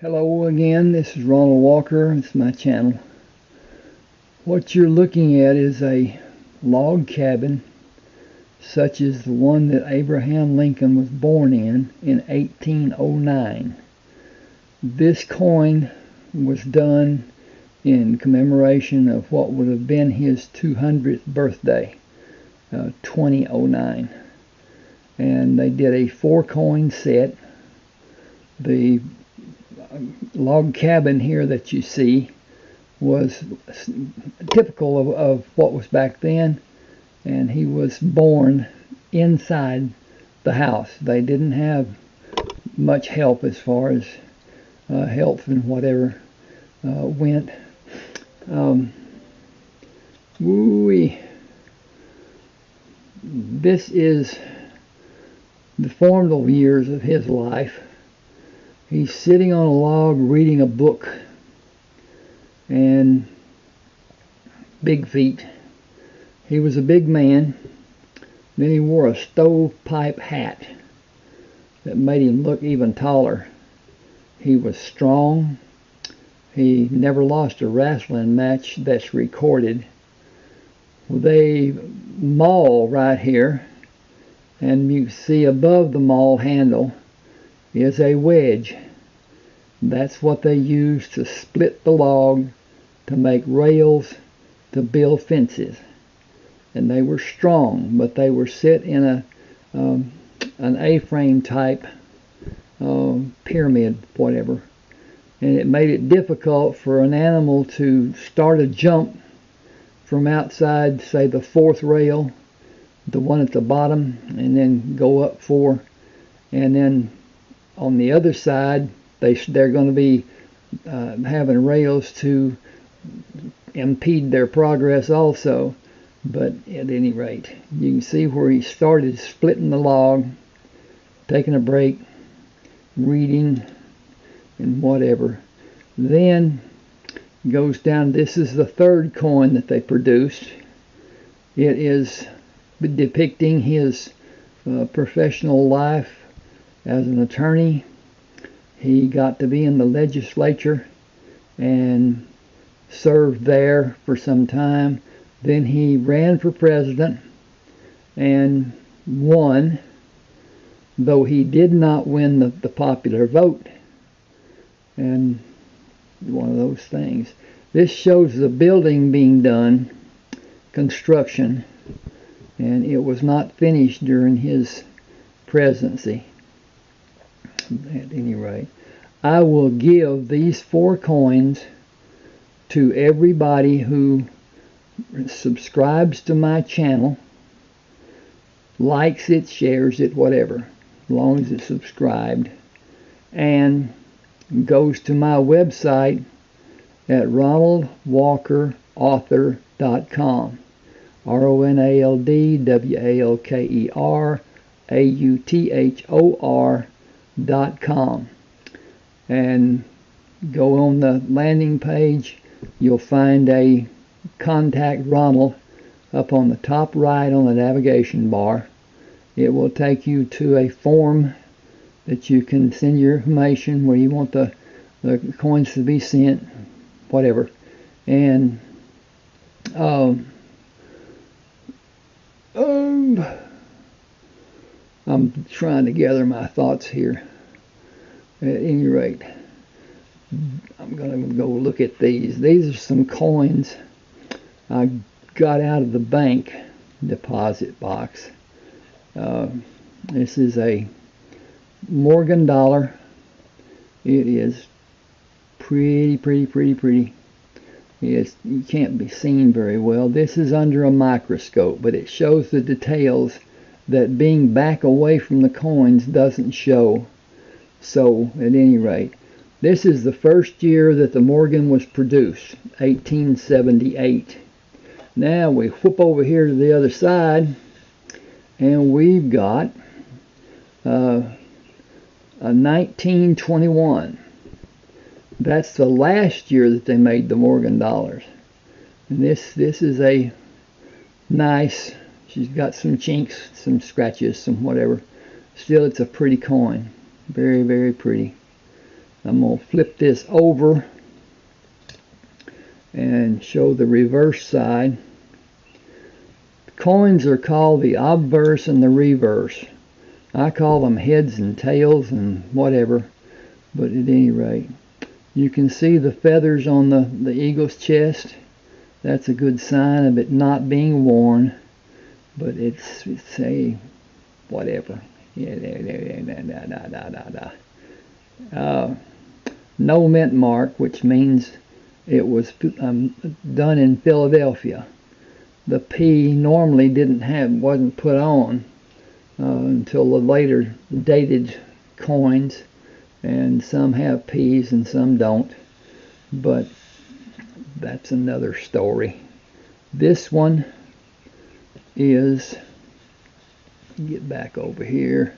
Hello again, this is Ronald Walker. It's my channel. What you're looking at is a log cabin such as the one that Abraham Lincoln was born in 1809. This coin was done in commemoration of what would have been his 200th birthday, 2009. And they did a 4-coin set. The log cabin here that you see was typical of what was back then, and he was born inside the house. They didn't have much help as far as health and whatever went. This is the formative years of his life. He's sitting on a log reading a book, and big feet. He was a big man. Then he wore a stovepipe hat that made him look even taller. He was strong. He never lost a wrestling match that's recorded. They maul right here, and you see above the maul handle is a wedge. That's what they used to split the log to make rails to build fences. And they were strong, but they were set in an A-frame type pyramid, whatever. And it made it difficult for an animal to start a jump from outside, say the 4th rail, the one at the bottom, and then go up 4, and then on the other side they're going to be having rails to impede their progress also. But at any rate, you can see where he started splitting the log, taking a break, reading, and whatever. Then goes down. This is the 3rd coin that they produced. It is depicting his professional life as an attorney. He got to be in the legislature and served there for some time. Then he ran for president and won, though he did not win the popular vote. And one of those things. This shows the building being done, construction, and it was not finished during his presidency. At any rate, I will give these 4 coins to everybody who subscribes to my channel, likes it, shares it, whatever, as long as it's subscribed, and goes to my website at ronaldwalkerauthor.com. ronaldwalkerauthor.com, and go on the landing page. You'll find a contact Ronald up on the top right on the navigation bar. It will take you to a form that you can send your information where you want the coins to be sent, whatever. And I'm trying to gather my thoughts here. At any rate, I'm going to go look at these. These are some coins I got out of the bank deposit box. This is a Morgan dollar. It is pretty. You can't be seen very well. This is under a microscope, but it shows the details that being back away from the coins doesn't show. So at any rate, this is the first year that the Morgan was produced, 1878. Now we whoop over here to the other side, and we've got a 1921. That's the last year that they made the Morgan dollars. And this is a nice, she's got some chinks, some scratches, some whatever. Still, it's a pretty coin. Very pretty. I'm going to flip this over and show the reverse side. Coins are called the obverse and the reverse. I call them heads and tails and whatever, but at any rate, you can see the feathers on the eagle's chest. That's a good sign of it not being worn, but it's a whatever. No mint mark, which means it was done in Philadelphia. The P normally wasn't put on until the later dated coins, and some have P's and some don't, but that's another story. This one is, get back over here,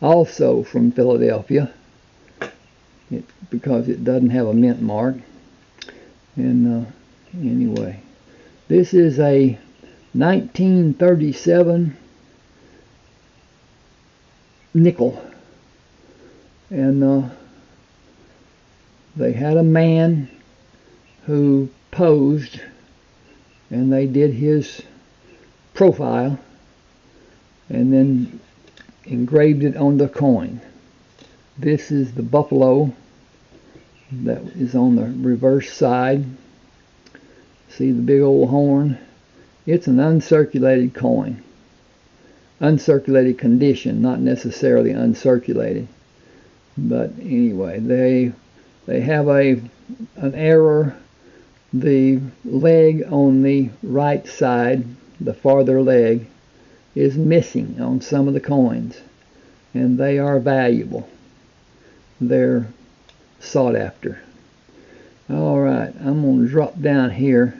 also from Philadelphia, because it doesn't have a mint mark. And anyway, this is a 1937 nickel, and they had a man who posed, and they did his profile and then engraved it on the coin. This is the buffalo that is on the reverse side. See the big old horn? It's an uncirculated coin. Uncirculated condition, not necessarily uncirculated. But anyway, they have an error. The leg on the right side, the farther leg, is missing on some of the coins, and they are valuable. They're sought after. Alright, I'm going to drop down here.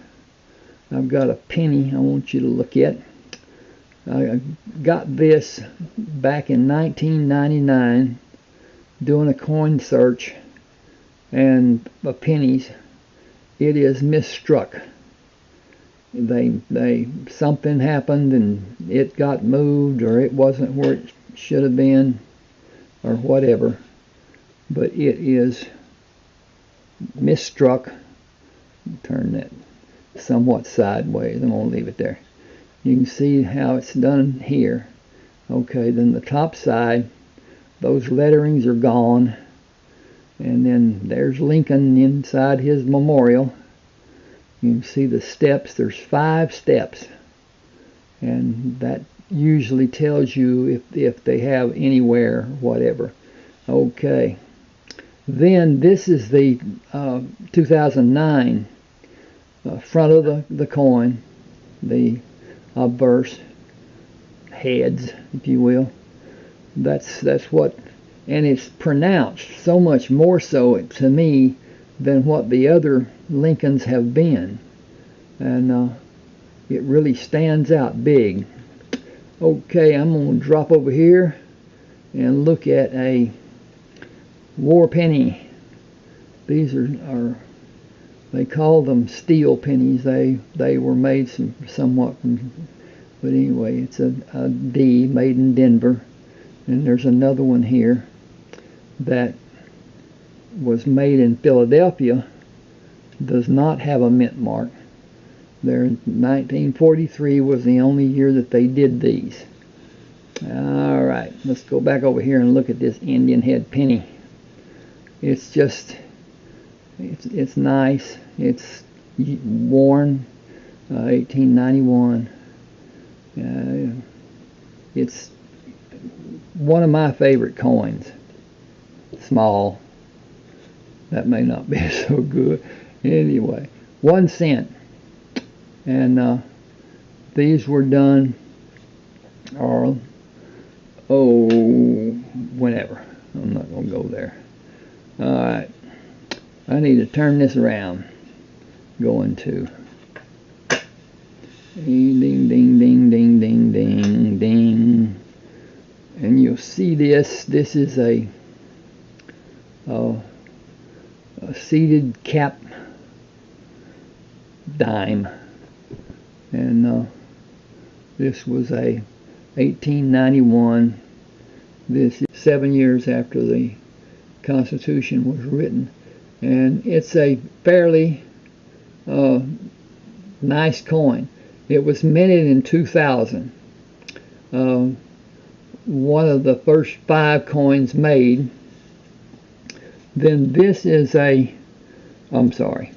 I've got a penny I want you to look at. I got this back in 1999 doing a coin search, and pennies. It is misstruck. Something happened and it got moved, or it wasn't where it should have been, or whatever. But it is misstruck. Turn that somewhat sideways. I'm going to leave it there. You can see how it's done here. Okay, then the top side, those letterings are gone. And then there's Lincoln inside his memorial. You can see the steps. There's 5 steps. And that usually tells you if they have anywhere, whatever. Okay. Then this is the 2009 front of the coin, the obverse heads, if you will. That's what, and it's pronounced so much more so to me than what the other Lincolns have been, and it really stands out big. Okay, I'm going to drop over here and look at a war penny. These are they call them steel pennies. They were made somewhat from, but anyway, it's a D made in Denver. And there's another one here that was made in Philadelphia, does not have a mint mark. There, 1943 was the only year that they did these. Alright, let's go back over here and look at this Indian head penny. It's just, it's nice. It's worn, 1891. It's one of my favorite coins. Small. That may not be so good. Anyway, 1 cent. And these were done, whenever. I'm not going to go there. Alright. I need to turn this around. Going to. Ding, ding, ding, ding, ding, ding, ding. And you'll see this. This is a seated cap dime. And this was a 1891. This is 7 years after the Constitution was written. And it's a fairly nice coin. It was minted in 2000. One of the first 5 coins made. Then this is I'm sorry.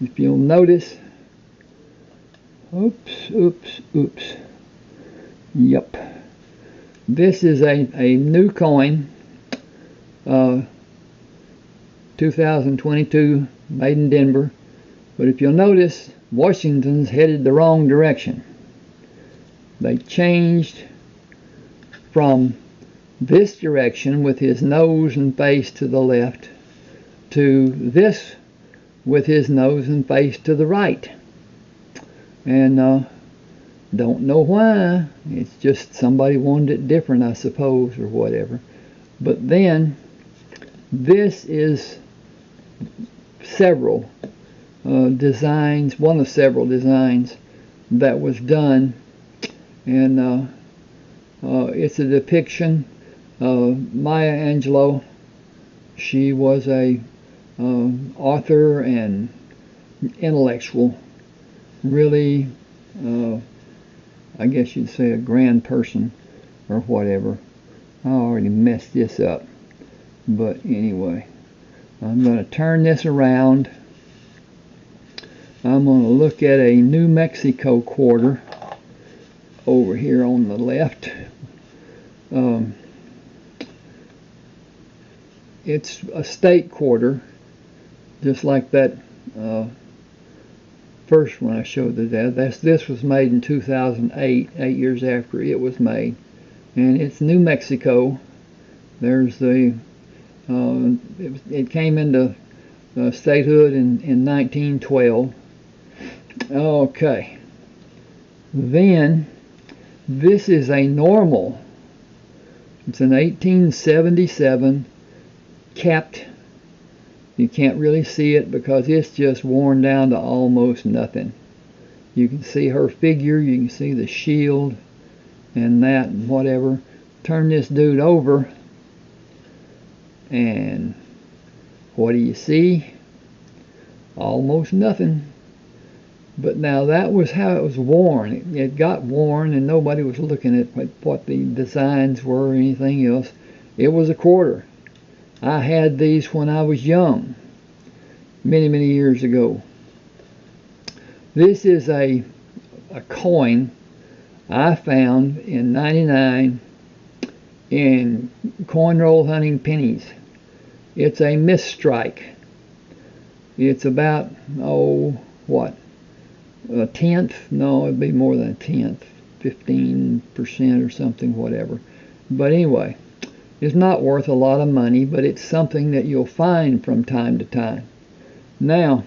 If you'll notice, oops. Yep. This is a new coin, 2022, made in Denver. But if you'll notice, Washington's headed the wrong direction. They changed from this direction with his nose and face to the left to this with his nose and face to the right. And don't know why. It's just somebody wanted it different, I suppose, or whatever. But then this is several designs, one of several designs that was done, and it's a depiction of Maya Angelou. She was a author and intellectual, really, I guess you'd say a grand person or whatever. I already messed this up, but anyway, I'm going to turn this around. I'm going to look at a New Mexico quarter over here on the left. It's a state quarter, just like that first one I showed the dad. This was made in 2008, 8 years after it was made, and it's New Mexico. There's the it came into statehood in 1912. Okay, then this is a normal. It's an 1877 capped. You can't really see it because it's just worn down to almost nothing. You can see her figure, you can see the shield and that and whatever. Turn this dude over, and what do you see? Almost nothing. But now that was how it was worn. It got worn and nobody was looking at what the designs were or anything else. It was a quarter. I had these when I was young, many, many years ago. This is a coin I found in '99 in coin roll hunting pennies. It's a misstrike. It's about, a tenth? No, it'd be more than a tenth, 15% or something, whatever. But anyway, it's not worth a lot of money, but it's something that you'll find from time to time. Now,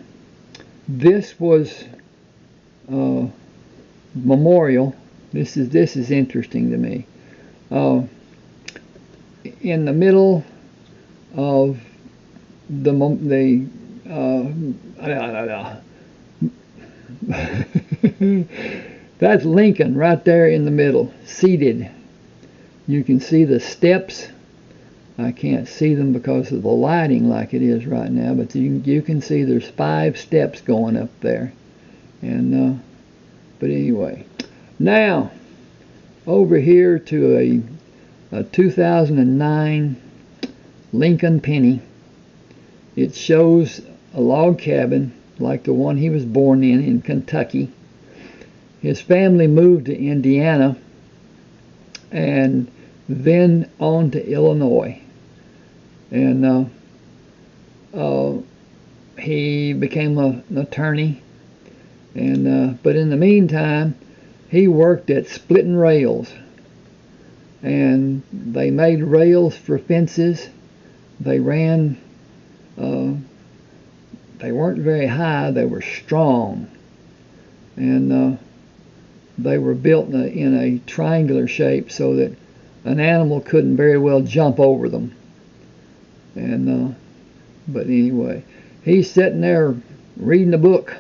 this was memorial. This is interesting to me. In the middle of that's Lincoln right there in the middle, seated. You can see the steps. I can't see them because of the lighting like it is right now, but you can see there's 5 steps going up there. And but anyway, now over here to a 2009 Lincoln penny. It shows a log cabin like the one he was born in Kentucky. His family moved to Indiana and then on to Illinois. And he became an attorney. And but in the meantime, he worked at splitting rails. And they made rails for fences. They ran. They weren't very high. They were strong, and they were built in a triangular shape so that an animal couldn't very well jump over them. And but anyway, he's sitting there reading a book,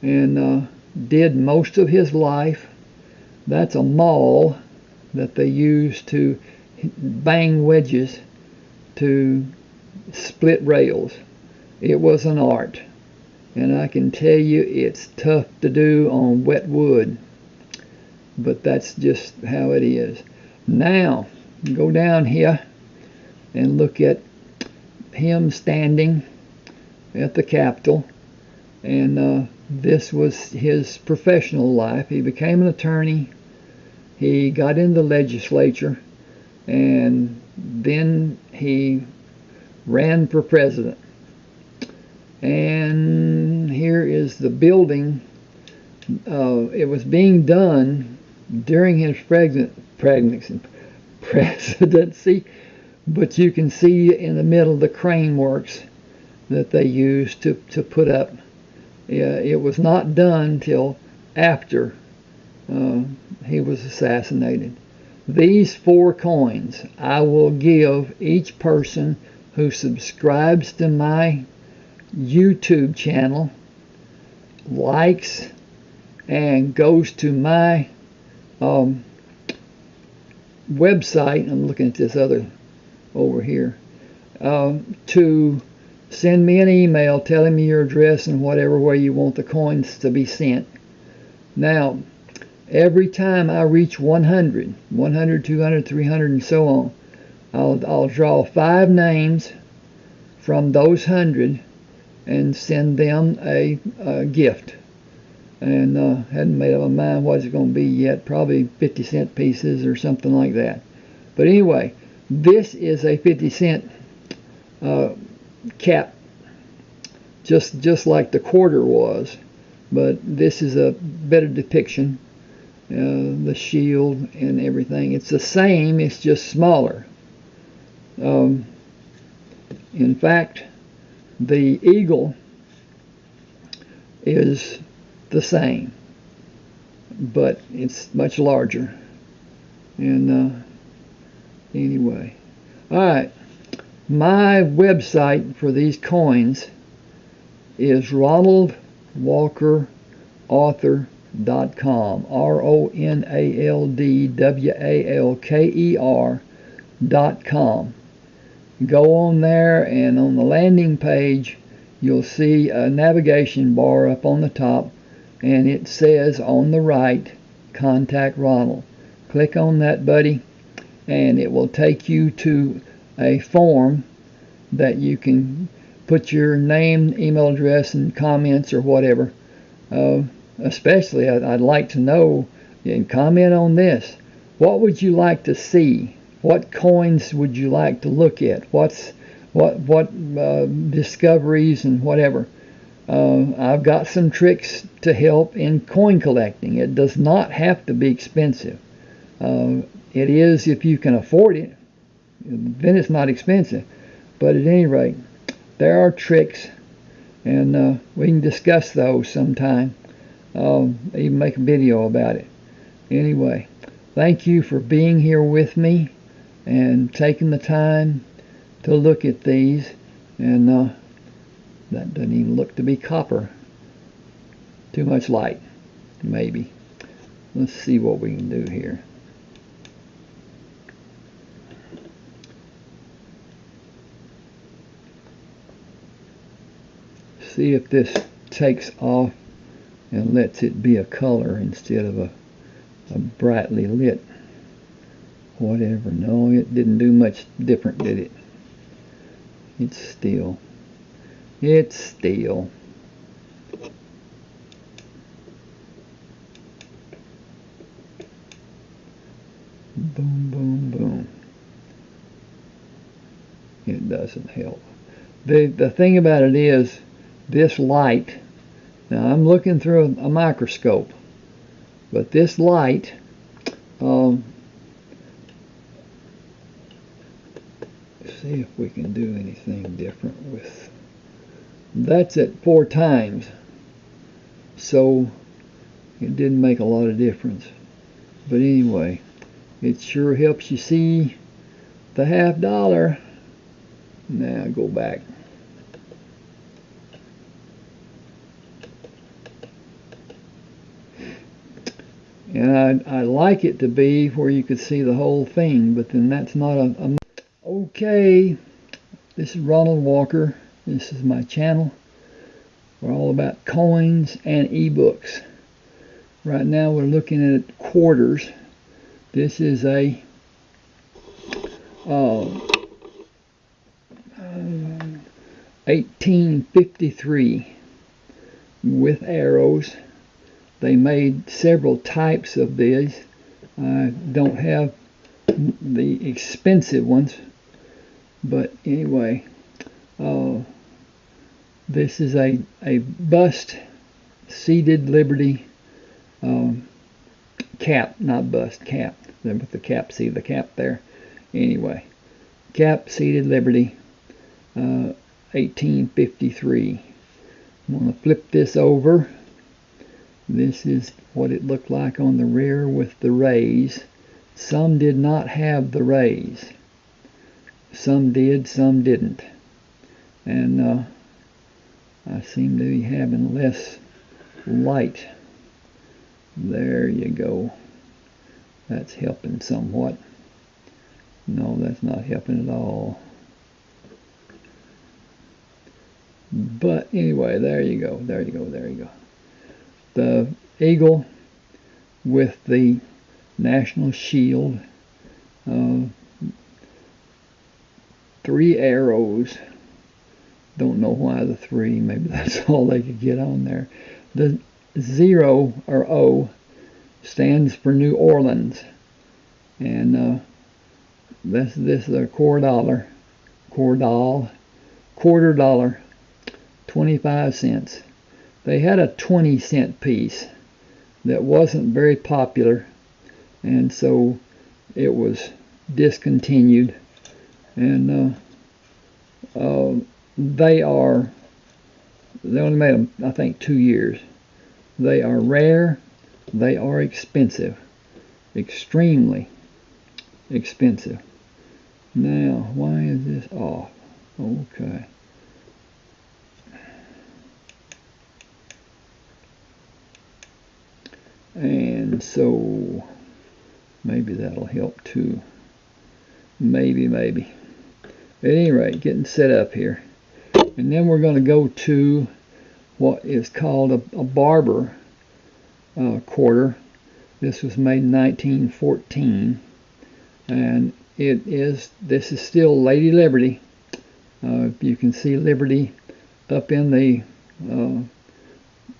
and did most of his life. That's a maul that they used to bang wedges to split rails. It was an art, and I can tell you it's tough to do on wet wood, but that's just how it is. Now go down here and look at him standing at the Capitol, and this was his professional life. He became an attorney, he got in the legislature, and then he ran for president. And here is the building. It was being done during his presidency, but you can see in the middle the crane works that they used to put up. It was not done till after he was assassinated. These 4 coins I will give each person who subscribes to my YouTube channel, likes, and goes to my website. I'm looking at this other over here, to send me an email telling me your address and whatever way you want the coins to be sent. Now, every time I reach 100, 200, 300, and so on, I'll draw 5 names from those 100 and send them a gift. And hadn't made up my mind what it's going to be yet. Probably 50-cent pieces or something like that. But anyway, this is a 50-cent cap, just like the quarter was, but this is a better depiction. The shield and everything, it's the same, it's just smaller. In fact, the eagle is the same, but it's much larger. And anyway, alright, my website for these coins is ronaldwalkerauthor.com, RONALDWALKER.com. Go on there, and on the landing page you'll see a navigation bar up on the top, and it says on the right, Contact Ronald. Click on that, buddy, and it will take you to a form that you can put your name, email address, and comments or whatever. Especially, I'd like to know, and comment on this. What would you like to see? What coins would you like to look at? What discoveries and whatever. I've got some tricks to help in coin collecting. It does not have to be expensive. It is if you can afford it. Then it's not expensive. But at any rate, there are tricks, and we can discuss those sometime. Even make a video about it. Anyway, thank you for being here with me and taking the time to look at these. And that doesn't even look to be copper. Too much light, maybe. Let's see what we can do here. See if this takes off and lets it be a color instead of a brightly lit whatever. No, it didn't do much different, did it? It's still boom, boom, boom. It doesn't help. The thing about it is, this light, now I'm looking through a microscope, but this light, see if we can do anything different with, that's at 4 times, so it didn't make a lot of difference. But anyway, it sure helps you see the $50. Now go back. And I like it to be where you could see the whole thing, but then that's not a okay. This is Ronald Walker. This is my channel. We're all about coins and ebooks. Right now we're looking at quarters. This is a 1853 with arrows. They made several types of these. I don't have the expensive ones, but anyway, this is a bust seated Liberty cap, not bust, cap. With the cap, see the cap there? Anyway, cap seated Liberty, 1853. I'm going to flip this over. This is what it looked like on the rear with the rays. Some did not have the rays. Some did, some didn't. And I seem to be having less light. There you go. That's helping somewhat. No, that's not helping at all. But anyway, there you go, there you go, there you go. The eagle with the national shield, 3 arrows. Don't know why the 3, maybe that's all they could get on there. The 0 or O stands for New Orleans, and this is a quarter dollar, 25 cents. They had a 20-cent piece that wasn't very popular, and so it was discontinued. And they only made them, I think, 2 years. They are rare. They are expensive, extremely expensive. Now, why is this off? Okay. And so maybe that'll help too. Maybe. At any rate, getting set up here. And then we're going to go to what is called a barber quarter. This was made in 1914. And this is still Lady Liberty. You can see Liberty up in the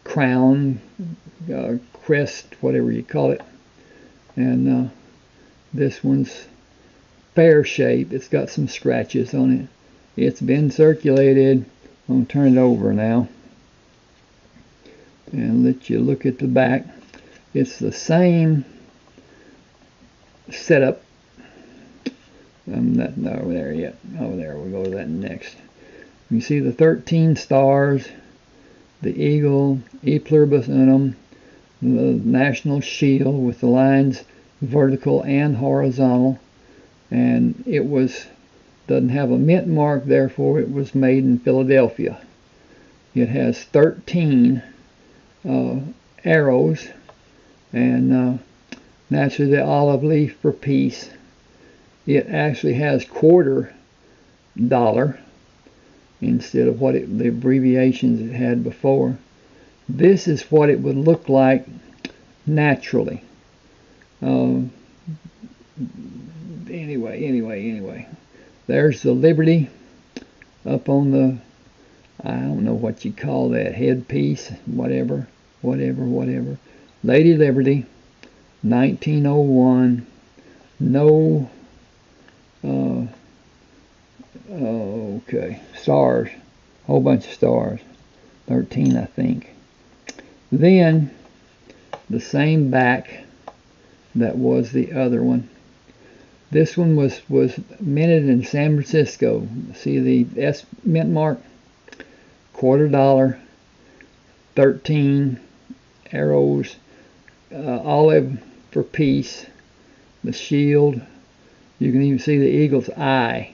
crown, crest, whatever you call it. And this one's fair shape. It's got some scratches on it. It's been circulated. I'm going to turn it over now and let you look at the back. It's the same setup. I'm not over there yet. Over there, we'll go to that next. You see the 13 stars, the eagle, E pluribus unum, the national shield with the lines vertical and horizontal, and it doesn't have a mint mark, therefore it was made in Philadelphia. It has 13 arrows, and naturally the olive leaf for peace. It actually has $quarter instead of the abbreviations it had before. This is what it would look like naturally. Anyway. There's the Liberty up on the, I don't know what you call that, headpiece, whatever. Lady Liberty, 1901. No, okay, stars, whole bunch of stars, 13 I think. Then the same back that was the other one. This one was minted in San Francisco. See the S mint mark? $quarter, 13 arrows, olive for peace, the shield. You can even see the eagle's eye.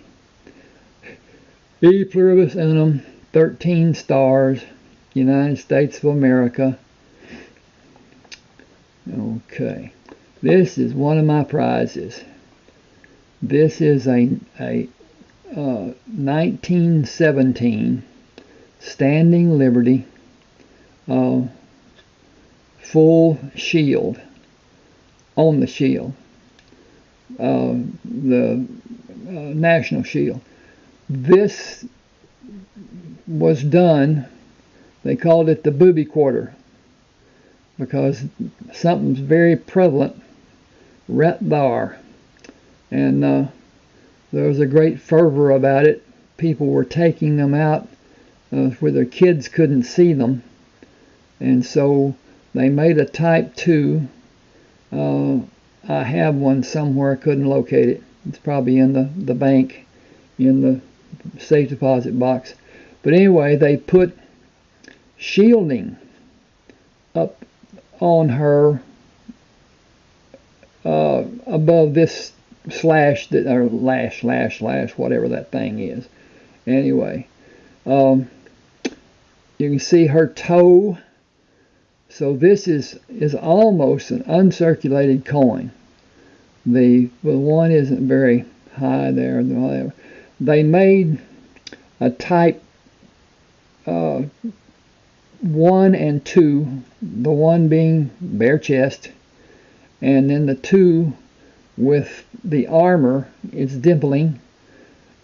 E pluribus unum, 13 stars, United States of America. Okay, this is one of my prizes. This is a 1917 Standing Liberty full shield, on the shield, the national shield. This was done, they called it the booby quarter, because something's very prevalent right there. And there was a great fervor about it. People were taking them out where their kids couldn't see them. And so they made a type 2. I have one somewhere, I couldn't locate it. It's probably in the bank, in the safe deposit box. But anyway, they put shielding up on her above this slash, that, or lash, whatever that thing is. Anyway, you can see her toe. So this is almost an uncirculated coin. The one isn't very high there. They made a type 1 and 2, the 1 being bare chest, and then the 2 with the armor is dimpling.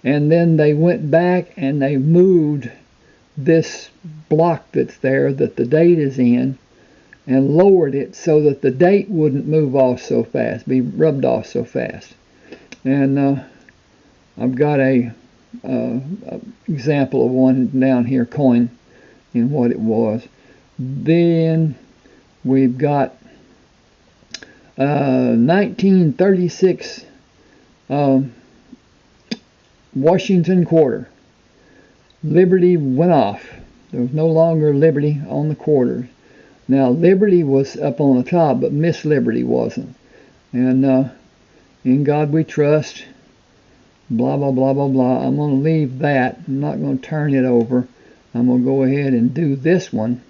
And then they went back and they moved this block that's there, that the date is in, and lowered it so that the date wouldn't move off so fast, be rubbed off so fast. And I've got a example of one down here, coin, in what it was. Then we've got 1936 Washington quarter. Liberty went off. There was no longer Liberty on the quarters. Now, Liberty was up on the top, but Miss Liberty wasn't. And in God we trust, blah, blah, blah, blah, blah. I'm going to leave that. I'm not going to turn it over. I'm going to go ahead and do this one.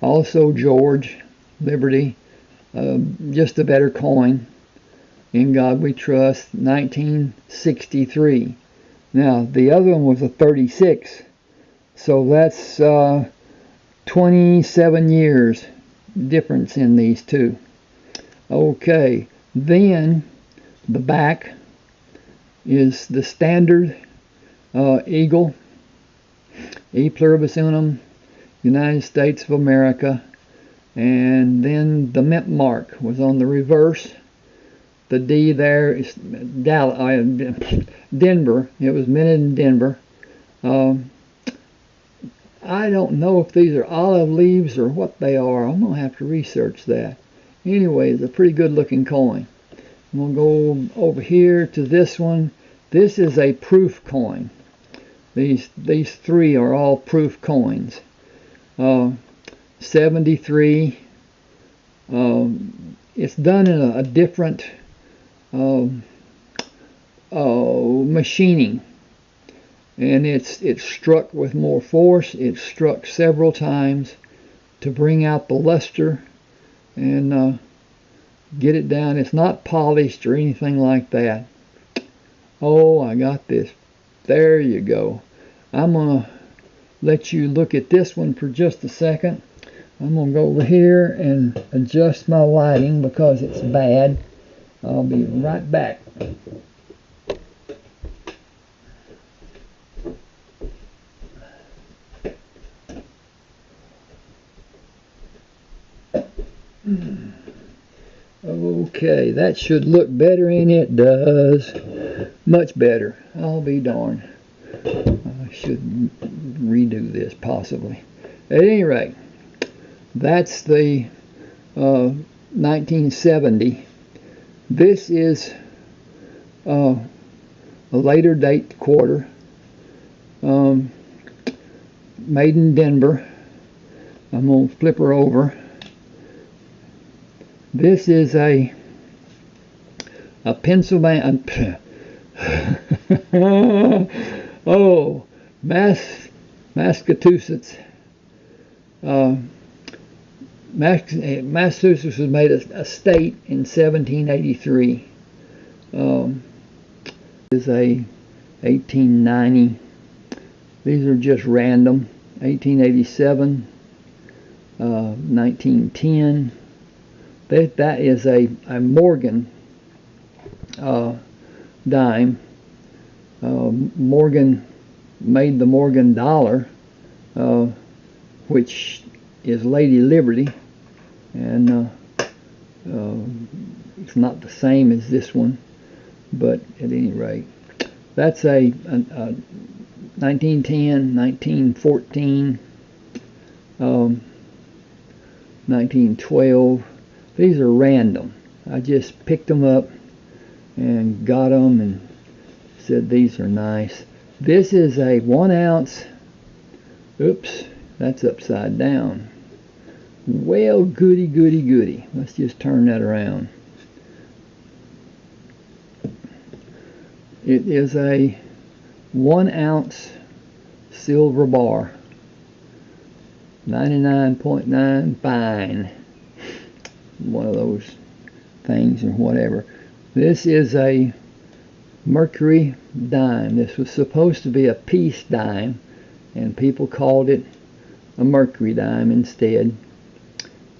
Also George, Liberty, just a better coin. In God we trust, 1963. Now, the other one was a 36. So that's 27 years difference in these two. Okay, then the back is the standard eagle, E pluribus unum, United States of America, and then the mint mark was on the reverse. The D there is Denver. It was minted in Denver. I don't know if these are olive leaves or what they are. I'm going to have to research that. Anyway, it's a pretty good looking coin. I'm going to go over here to this one. This is a proof coin. These three are all proof coins. 73. It's done in a different machining. And it's struck with more force. It's struck several times to bring out the luster and get it down. It's not polished or anything like that. Oh, I got this. There you go. I'm going to let you look at this one for just a second. I'm going to go over here and adjust my lighting because it's bad. I'll be right back. Okay, that should look better, and it does. Much better. I'll be darned. I should redo this possibly. At any rate, that's the 1970. This is a later date quarter, made in Denver. I'm going to flip her over. This is a Pennsylvania. Oh, Massachusetts Massachusetts was made a state in 1783. Is a 1890. These are just random. 1887, 1910. That is a Morgan dime. Morgan made the Morgan dollar, which is Lady Liberty, and it's not the same as this one, but at any rate, that's a 1910, 1914, 1912. These are random. I just picked them up and got them and said these are nice. This is a 1 ounce. Oops, that's upside down. Well, goody, goody, goody. Let's just turn that around. It is a 1 ounce silver bar. 99.9 fine. One of those things or whatever. This is a mercury dime. This was supposed to be a peace dime, and people called it a mercury dime instead,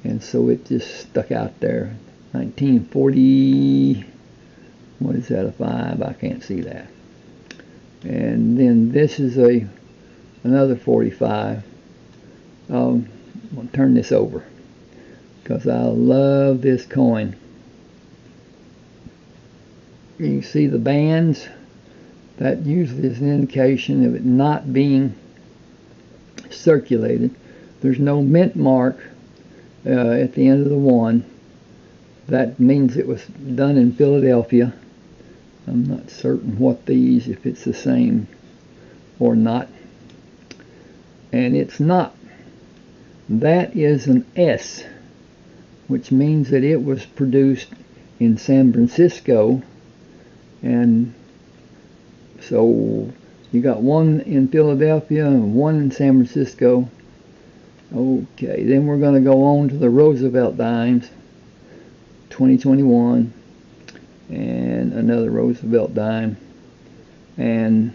and so it just stuck out there. 1940, what is that, a 5? I can't see that. And then this is another 45. I'm going to turn this over because I love this coin. You can see the bands. That usually is an indication of it not being circulated. There's no mint mark at the end of the one. That means it was done in Philadelphia. I'm not certain what these, if it's the same or not. And it's not. That is an S, which means that it was produced in San Francisco. And so you got one in Philadelphia and one in San Francisco. Okay, then we're going to go on to the Roosevelt dimes, 2021, and another Roosevelt dime, and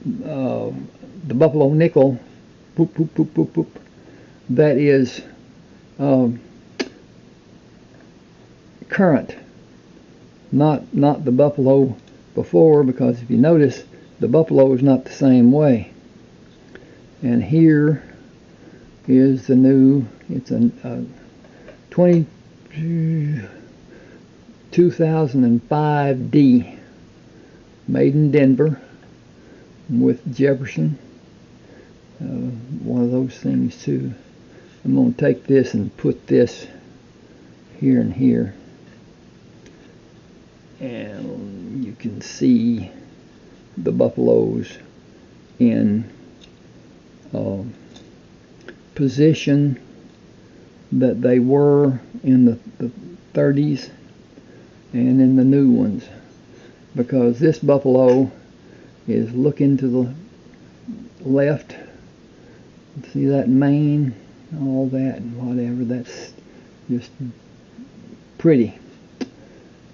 the Buffalo nickel, boop, boop, boop, boop, boop. That is current, not the Buffalo before, because if you notice, the Buffalo is not the same way. And here is the new, it's a 2005D, made in Denver with Jefferson. One of those things too. I'm going to take this and put this here and here, and you can see the buffaloes in position that they were in the 30s and in the new ones, because this buffalo is looking to the left. See that mane, all that and whatever, that's just pretty.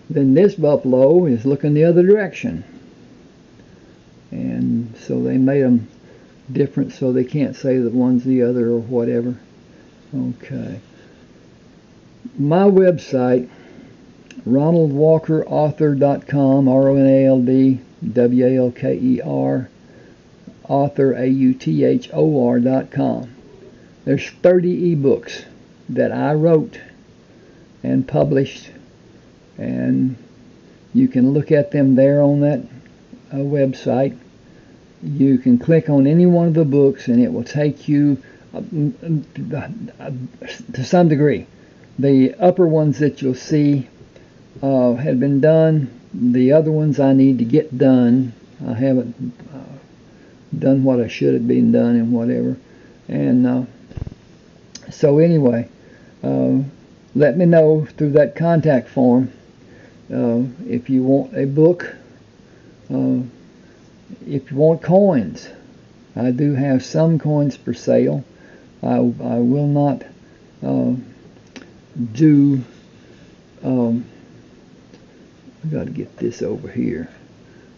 Then this buffalo is looking the other direction, and so they made them different so they can't say that one's the other or whatever. Okay, my website, ronaldwalkerauthor.com, RONALDWALKER, author, AUTHOR.com. There's 30 ebooks that I wrote and published, and you can look at them there on that website. You can click on any one of the books and it will take you to some degree. The upper ones that you'll see have been done. The other ones I need to get done. I haven't done what I should have been done and whatever. And so anyway, let me know through that contact form if you want a book, if you want coins. I do have some coins for sale. I will not do. I got to get this over here.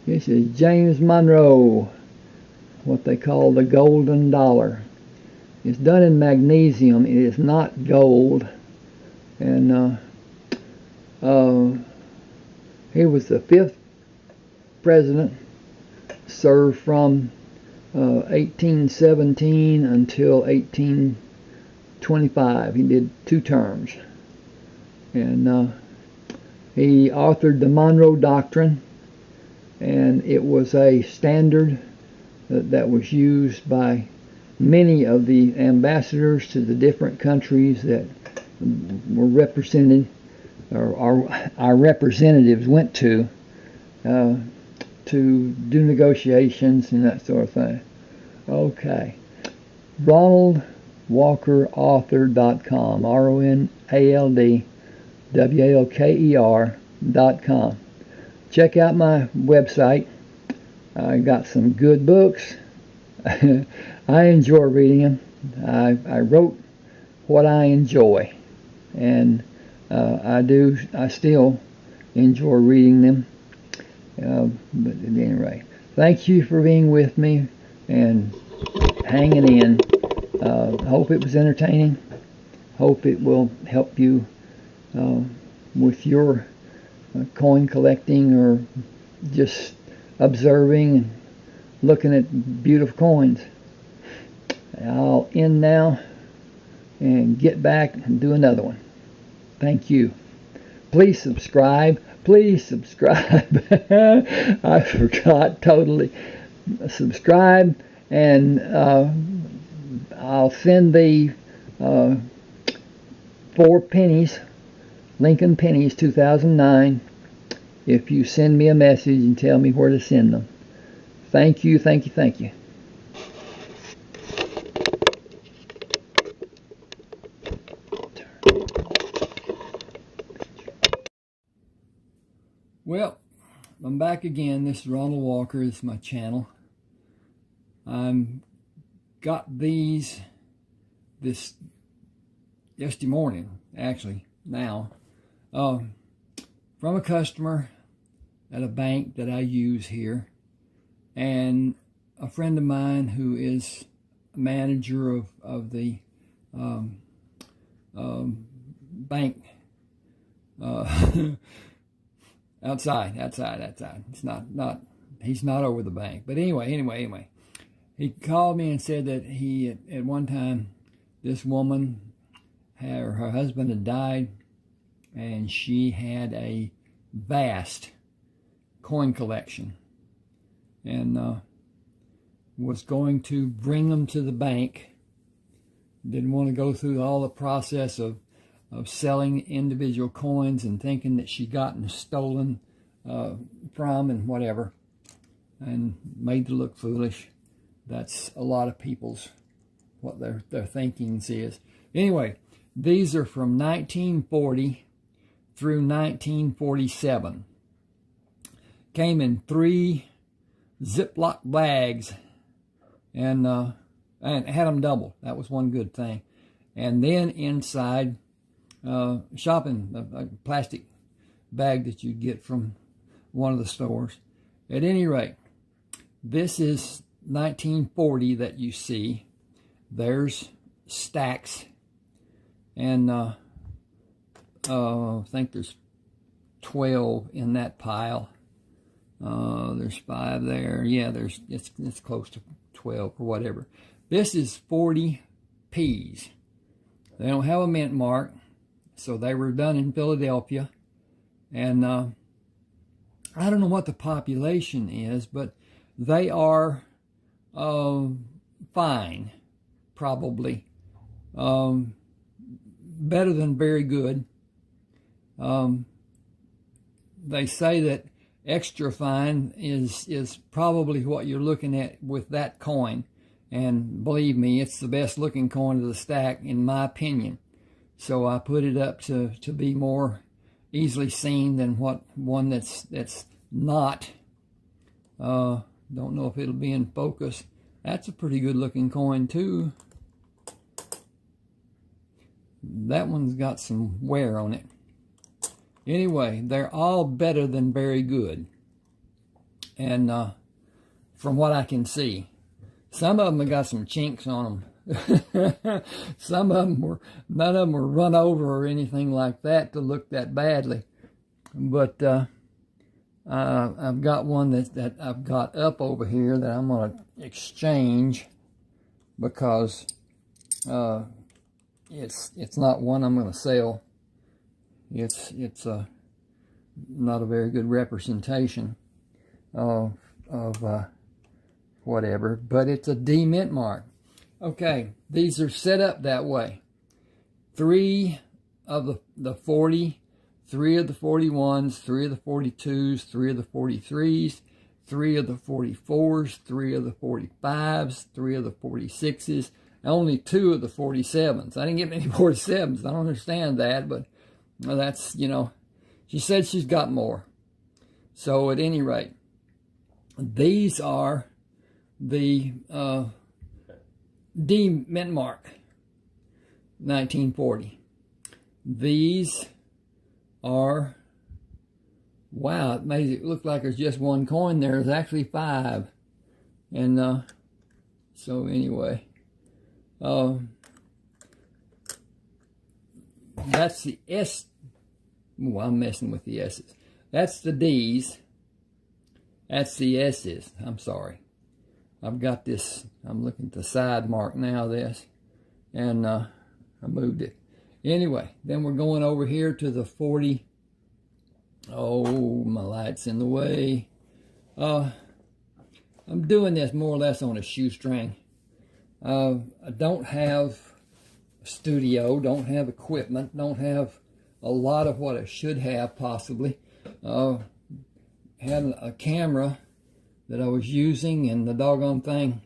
This is James Monroe, what they call the golden dollar. It's done in magnesium. It is not gold. And he was the 5th president, served from 1817 until 1825. He did 2 terms. And he authored the Monroe Doctrine, and it was a standard that was used by many of the ambassadors to the different countries that were represented, or our representatives went to do negotiations and that sort of thing. Okay. RonaldWalkerAuthor.com. RonaldWalker.com. Check out my website. I got some good books. I enjoy reading them. I wrote what I enjoy, and I still enjoy reading them. But at any rate, thank you for being with me and hanging in. Hope it was entertaining. Hope it will help you with your coin collecting, or just observing and looking at beautiful coins. I'll end now and get back and do another one. Thank you. Please subscribe. Please subscribe. I forgot totally. Subscribe, and I'll send the 4 pennies, Lincoln pennies, 2009, if you send me a message and tell me where to send them. Thank you, thank you, thank you. Well, I'm back again. This is Ronald Walker. This is my channel. Got these this yesterday morning, actually, now, from a customer at a bank that I use here, and a friend of mine who is a manager of the bank outside. It's not he's not over the bank. But anyway, he called me and said that he, at one time, this woman, her husband had died, and she had a vast coin collection, and was going to bring them to the bank. Didn't want to go through all the process of selling individual coins and thinking that she'd gotten stolen from and whatever, and made to look foolish. That's a lot of people's, what their thinking is. Anyway, these are from 1940 through 1947. Came in 3 Ziploc bags, and had them double. That was one good thing. And then inside, a plastic bag that you'd get from one of the stores. At any rate, this is 1940 that you see. There's stacks, and I think there's 12 in that pile. There's 5 there. Yeah, it's close to 12 or whatever. This is 40 P's. They don't have a mint mark, so they were done in Philadelphia. And I don't know what the population is, but they are fine, probably. Better than very good. They say that extra fine is probably what you're looking at with that coin. And believe me, it's the best looking coin of the stack, in my opinion. So I put it up to be more easily seen than one that's not. Don't know if it'll be in focus. That's a pretty good looking coin too. That one's got some wear on it. Anyway, they're all better than very good. And from what I can see, some of them have got some chinks on them. Some of them were, none of them were run over or anything like that to look that badly. But I've got one that I've got up over here that I'm going to exchange because it's not one I'm going to sell. It's not a very good representation of whatever, but it's a D mint mark. Okay, these are set up that way. 3 of the 40, 3 of the 41s, 3 of the 42s, 3 of the 43s, 3 of the 44s, 3 of the 45s, 3 of the 46s, only 2 of the 47s. I didn't get many 47s. I don't understand that, but well, that's, you know, she said she's got more. So at any rate, these are the D mint mark, 1940. These are, wow, it made it look like there's just one coin there. There's actually 5. And so anyway, that's the S. Oh, I'm messing with the S's. That's the D's. That's the S's. I'm sorry. I've got this. I'm looking at the side mark now, this. And I moved it. Anyway, then we're going over here to the 40. Oh, my light's in the way. I'm doing this more or less on a shoestring. I don't have a studio, don't have equipment, don't have a lot of what I should have possibly. Had a camera that I was using, and the doggone thing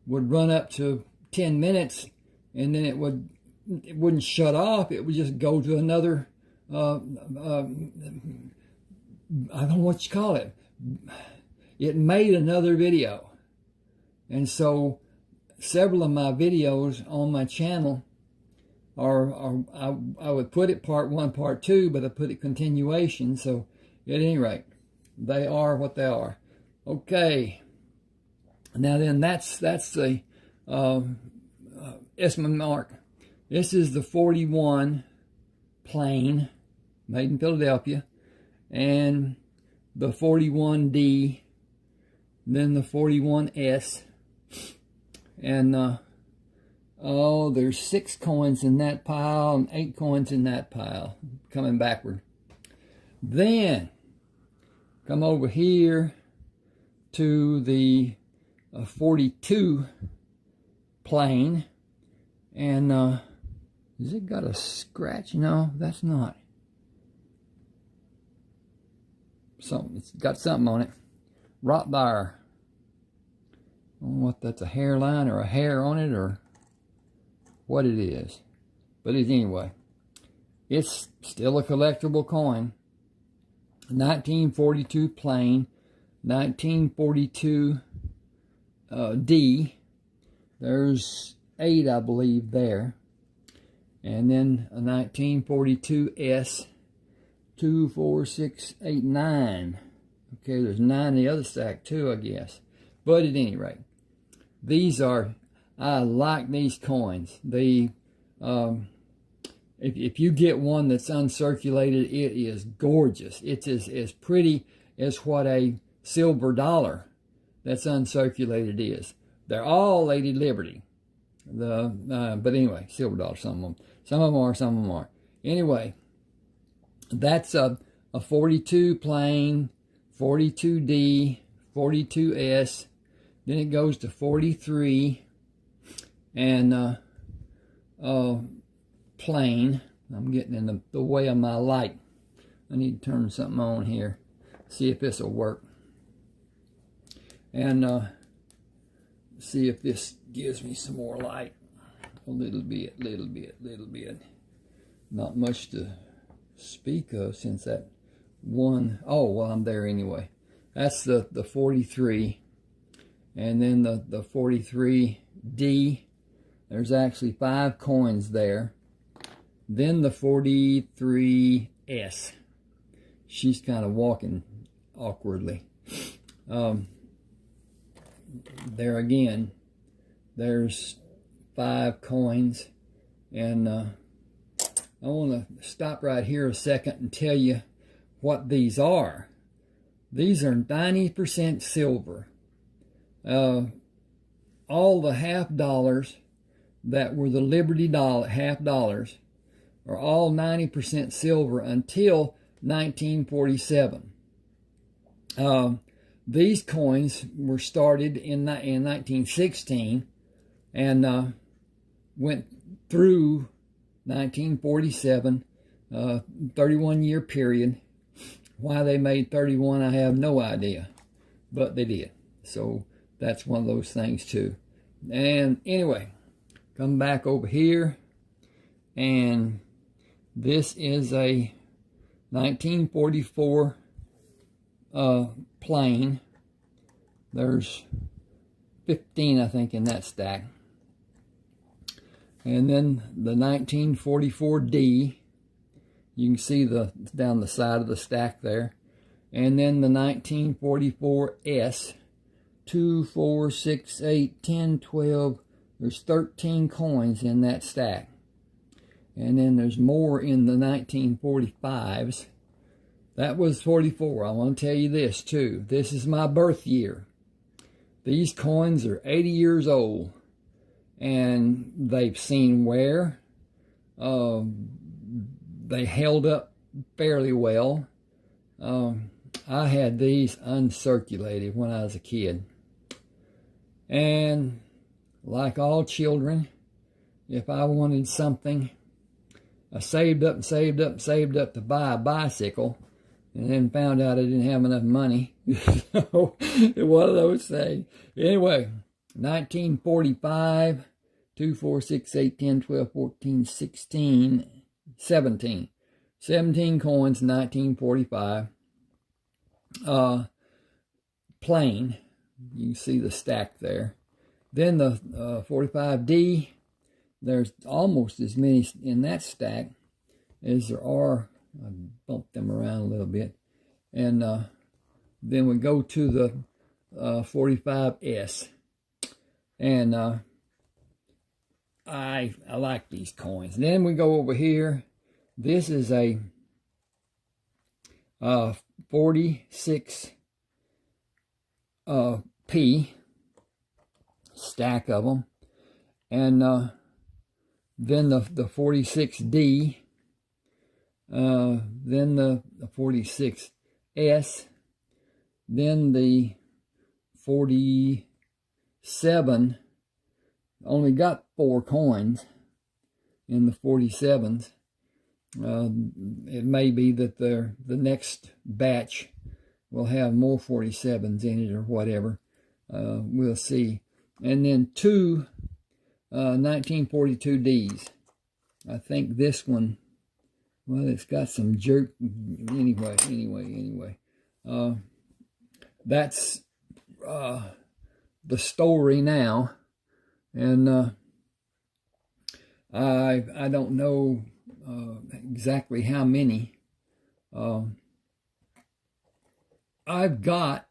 would run up to 10 minutes, and then it wouldn't shut off. It would just go to another, I don't know what you call it. It made another video. And so several of my videos on my channel I would put it part 1, part 2, but I put it continuation. So at any rate, they are what they are. Okay. Now then, that's the S-mint mark. This is the 41 plain, made in Philadelphia, and the 41D, then the 41S, and oh, there's 6 coins in that pile and 8 coins in that pile, coming backward. Then come over here to the 42 plain, and has it got a scratch? No, that's not. Something, it's got something on it. Rottweiler. I don't know what that's, a hairline or a hair on it or what it is. But anyway, it's still a collectible coin. 1942 plain, 1942 D. There's 8, I believe, there. And then a 1942 S. 2, 4, 6, 8, 9. Okay, there's 9 in the other stack too, I guess. But at any rate, these are, I like these coins. They, if you get one that's uncirculated, it is gorgeous. It's as pretty as what a silver dollar that's uncirculated is. They're all Lady Liberty. But anyway, silver dollar, some of them are, some of them aren't. Anyway, that's a 42 plain, 42D, 42S. Then it goes to 43 and plain. I'm getting in the way of my light. I need to turn something on here. See if this will work. And see if this gives me some more light. A little bit. Not much to speak of since that one, oh, well, I'm there anyway. That's the 43. And then the 43D. There's actually 5 coins there. then the 43S. She's kind of walking awkwardly. There again, there's 5 coins, and I want to stop right here a second and tell you what these are. These are 90% silver. All the half dollars that were the Liberty half dollars are all 90% silver until 1947. These coins were started in 1916 and went through 1947, 31-year period. Why they made 31, I have no idea, but they did. So that's one of those things too. And anyway, come back over here, and this is a 1944 plain. There's 15, I think, in that stack. And then the 1944D, you can see down the side of the stack there. And then the 1944S, 2, 4, 6, 8, 10, 12. There's 13 coins in that stack. And then there's more in the 1945s. That was 44. I want to tell you this too. This is my birth year. These coins are 80 years old, and they've seen wear. They held up fairly well. I had these uncirculated when I was a kid. And like all children, if I wanted something, I saved up and saved up and saved up to buy a bicycle, and then found out I didn't have enough money. So, one of those things. Anyway, 1945, 2, 4, 6, 8, 10, 12, 14, 16, 17. 17 coins, 1945. Plain. You can see the stack there. Then the 45D, there's almost as many in that stack as there are. I bumped them around a little bit. And then we go to the 45S. And I like these coins. Then we go over here. This is a 46 P stack of them. And then the 46D. Then the 46S, then the 47, only got 4 coins in the 47s. It may be that the next batch will have more 47s in it or whatever. We'll see. And then 2 1942Ds. I think this one, well, it's got some jerk. Anyway. That's the story now. And I don't know exactly how many. I've got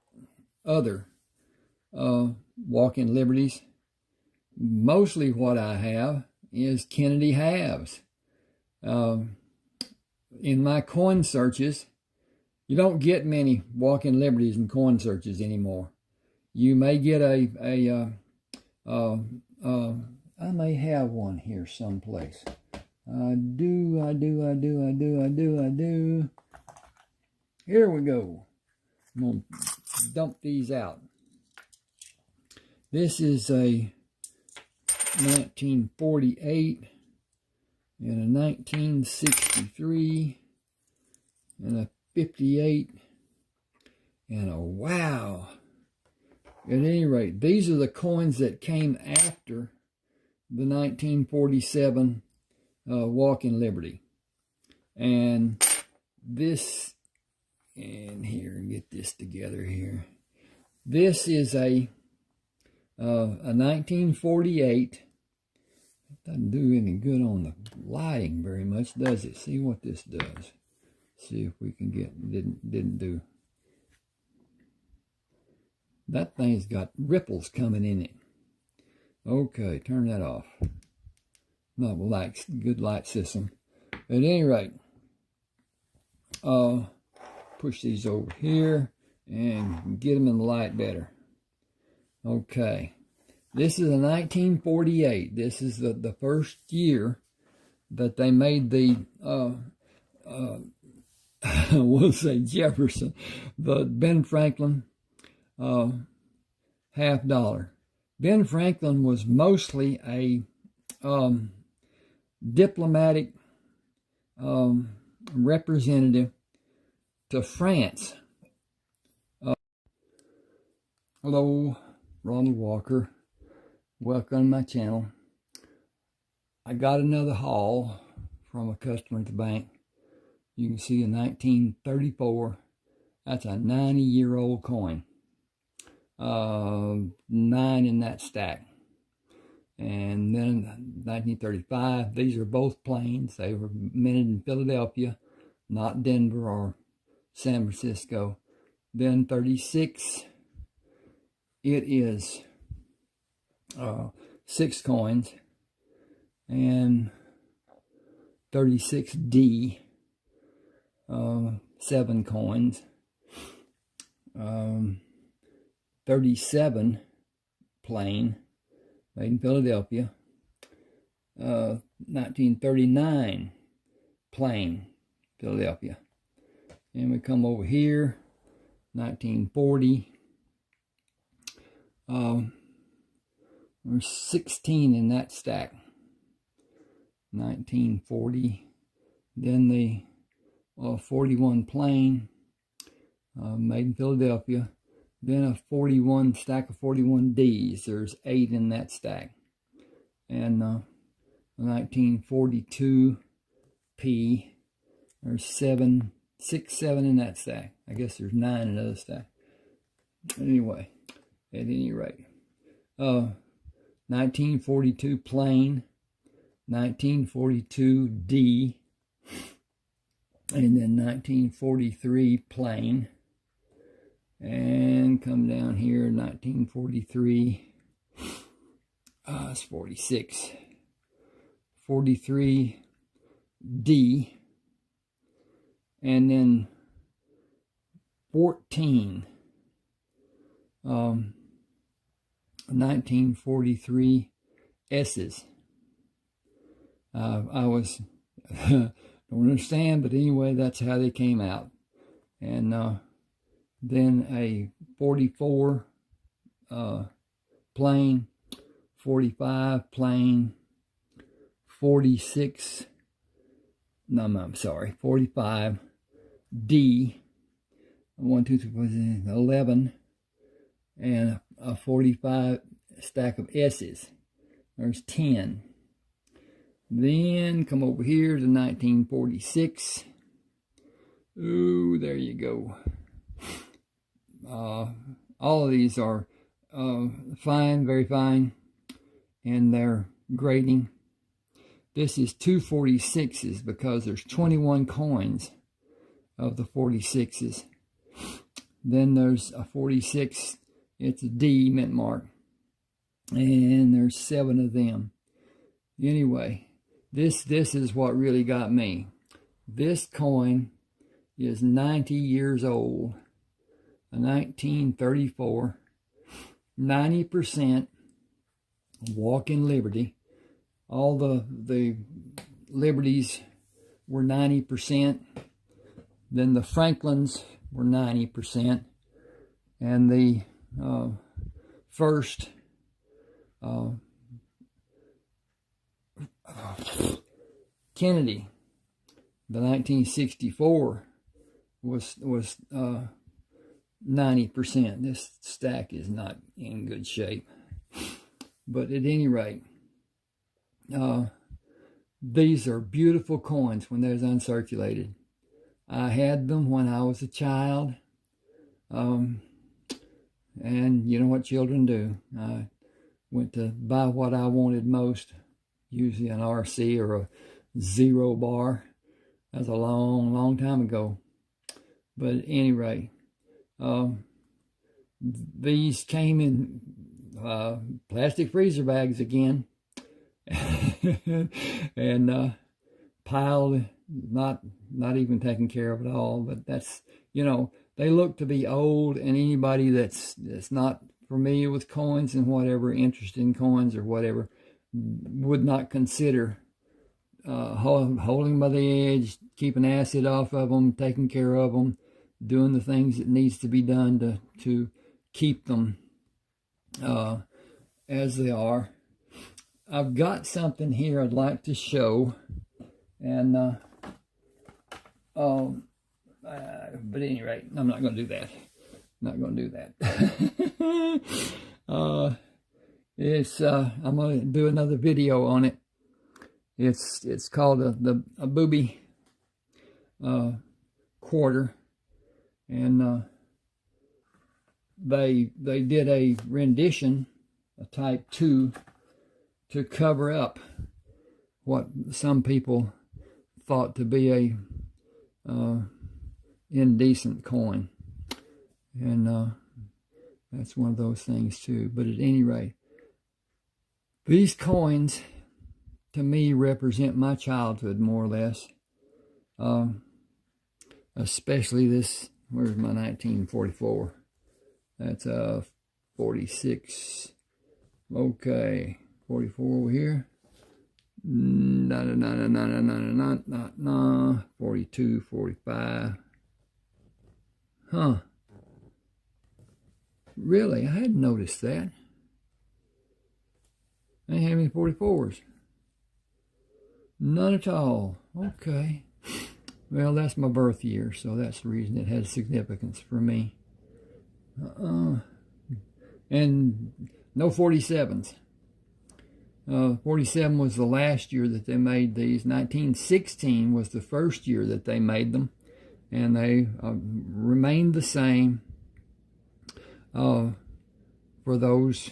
other walk-in liberties. Mostly what I have is Kennedy halves. In my coin searches, you don't get many walk-in liberties and coin searches anymore. You may get I may have one here someplace. I do. Here we go. I'm going to dump these out. This is a 1948 and a 1963 and a 58 and a wow. At any rate, these are the coins that came after the 1947 walk-in liberty. And this, and here, get this together here. This is a 1948. I Doesn't do any good on the lighting very much, does it? See what this does. See if we can get, didn't do. That thing's got ripples coming in it. Okay, turn that off. Not a good light system. At any rate, push these over here and get them in the light better. Okay. This is a 1948. This is the first year that they made the, we'll say Jefferson, the Ben Franklin $50. Ben Franklin was mostly a diplomatic representative to France. Hello, Ronald Walker. Welcome to my channel. I got another haul from a customer at the bank. You can see a 1934. That's a 90-year-old coin. 9 in that stack. And then 1935. These are both planes. They were minted in Philadelphia, not Denver or San Francisco. Then 36. It is 6 coins, and 36D, 7 coins, 37 plain, made in Philadelphia, 1939 plain, Philadelphia. And we come over here, 1940. There's 16 in that stack. 1940. Then the 41 plain, made in Philadelphia. Then a 41 stack of 41 Ds. There's 8 in that stack. And 1942 P. There's 7 in that stack. I guess there's 9 in another stack. Anyway, at any rate, 1942 plain, 1942 D, and then 1943 plain, and come down here, 1943, it's 46, 43 D, and then 14, 1943 S's. I was, don't understand, but anyway, that's how they came out. And then a 44 plain, 45 plain, 46, no, I'm sorry, 45 D, 1, 2, 3, 4, 11, and a 45 stack of S's. There's 10. Then come over here to 1946. Ooh, there you go. All of these are fine, very fine, and they're grading. This is 2 46s because there's 21 coins of the 46s. Then there's a 46, it's a D mint mark, and there's 7 of them. Anyway, this is what really got me. This coin is 90 years old, a 1934, 90% walk in Liberty. All the Liberties were 90%. Then the Franklins were 90%. And the first Kennedy, the 1964, was 90%. This stack is not in good shape. But at any rate, these are beautiful coins when they're uncirculated. I had them when I was a child. And you know what children do. I went to buy what I wanted most usually an RC or a 0 bar. That's a long time ago. But at any rate, these came in plastic freezer bags again, and piled, not even taken care of at all. But that's, you know, they look to be old, and anybody that's not familiar with coins and whatever, interested in coins or whatever, would not consider holding them by the edge, keeping acid off of them, taking care of them, doing the things that needs to be done to keep them as they are. I've got something here I'd like to show, and but at any rate, I'm not going to do that. Not going to do that. I'm going to do another video on it. It's called a booby quarter, and they did a rendition, a type 2, to cover up what some people thought to be a indecent coin, and that's one of those things too. But at any rate, these coins to me represent my childhood more or less, especially this. Where's my 1944? That's 46. Okay, 44 over here. 42, 45. Huh. Really? I hadn't noticed that. I ain't have any 44s. None at all. Okay. Well, that's my birth year, so that's the reason it has significance for me. And no 47s. 47 was the last year that they made these. 1916 was the first year that they made them, and they remained the same for those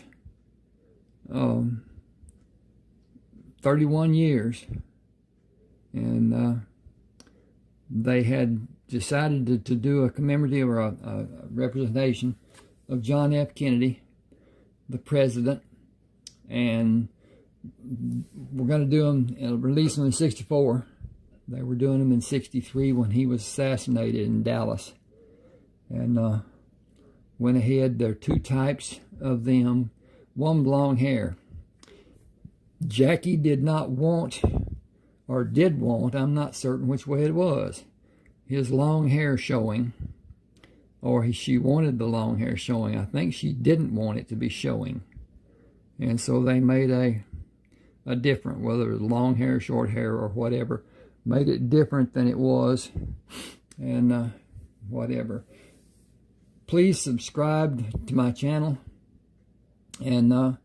31 years. And they had decided to do a commemorative or a representation of John F. Kennedy, the president, and we're going to do them, release them in 64. They were doing them in 63 when he was assassinated in Dallas, and went ahead. There are two types of them. One, long hair. Jackie did not want, or did want, I'm not certain which way it was, his long hair showing, or she wanted the long hair showing. I think she didn't want it to be showing, and so they made a different, whether it was long hair, short hair, or whatever, made it different than it was, and whatever. Please subscribe to my channel, and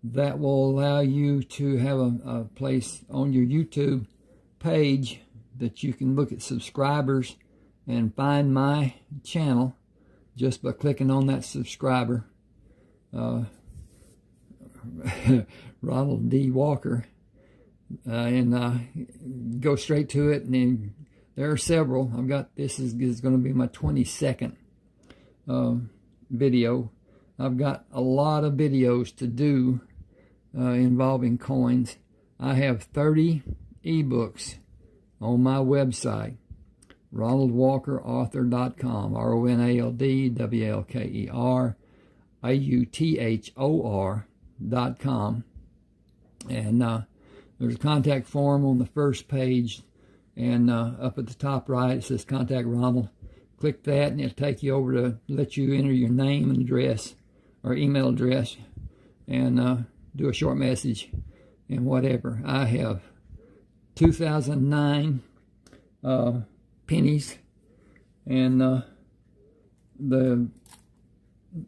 that will allow you to have a place on your YouTube page that you can look at subscribers and find my channel just by clicking on that subscriber. Ronald D. Walker, and go straight to it. And then there are several. I've got, this is going to be my 22nd video. I've got a lot of videos to do involving coins. I have 30 ebooks on my website, ronaldwalkerauthor.com, RONALDWALKERAUTHOR.com, and there's a contact form on the first page, and up at the top right it says Contact Ronald. Click that and it'll take you over to let you enter your name and address or email address, and do a short message and whatever. I have 2009 pennies, and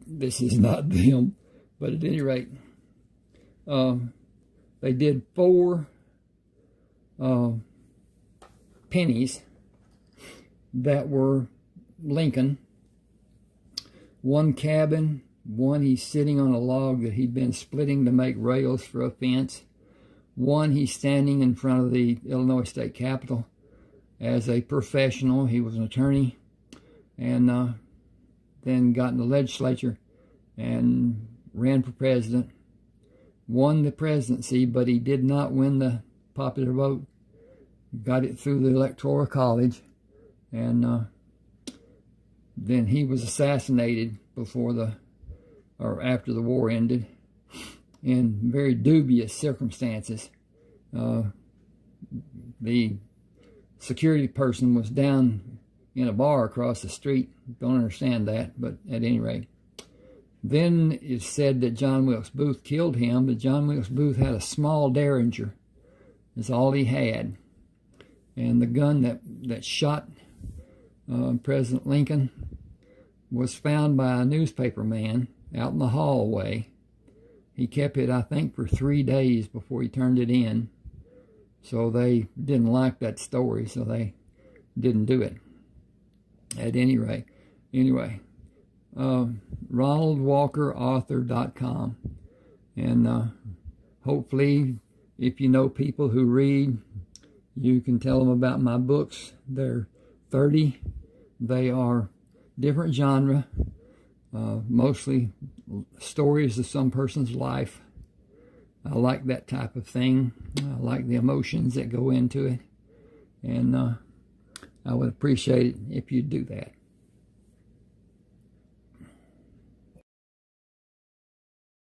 this is not them, but at any rate, they did 4 pennies that were Lincoln. One cabin, one he's sitting on a log that he'd been splitting to make rails for a fence. One, he's standing in front of the Illinois State Capitol as a professional. He was an attorney, and then got in the legislature and ran for president. Won the presidency, but he did not win the popular vote. Got it through the Electoral College, and then he was assassinated after the war ended, in very dubious circumstances. The security person was down in a bar across the street. Don't understand that, but at any rate. Then it's said that John Wilkes Booth killed him, but John Wilkes Booth had a small Derringer. That's all he had. And the gun that shot President Lincoln was found by a newspaper man out in the hallway. He kept it, I think, for 3 days before he turned it in. So they didn't like that story, so they didn't do it. At any rate, anyway, RonaldWalkerAuthor.com. And hopefully, if you know people who read, you can tell them about my books. They're 30. They are different genre, mostly stories of some person's life. I like that type of thing. I like the emotions that go into it. And I would appreciate it if you'd do that.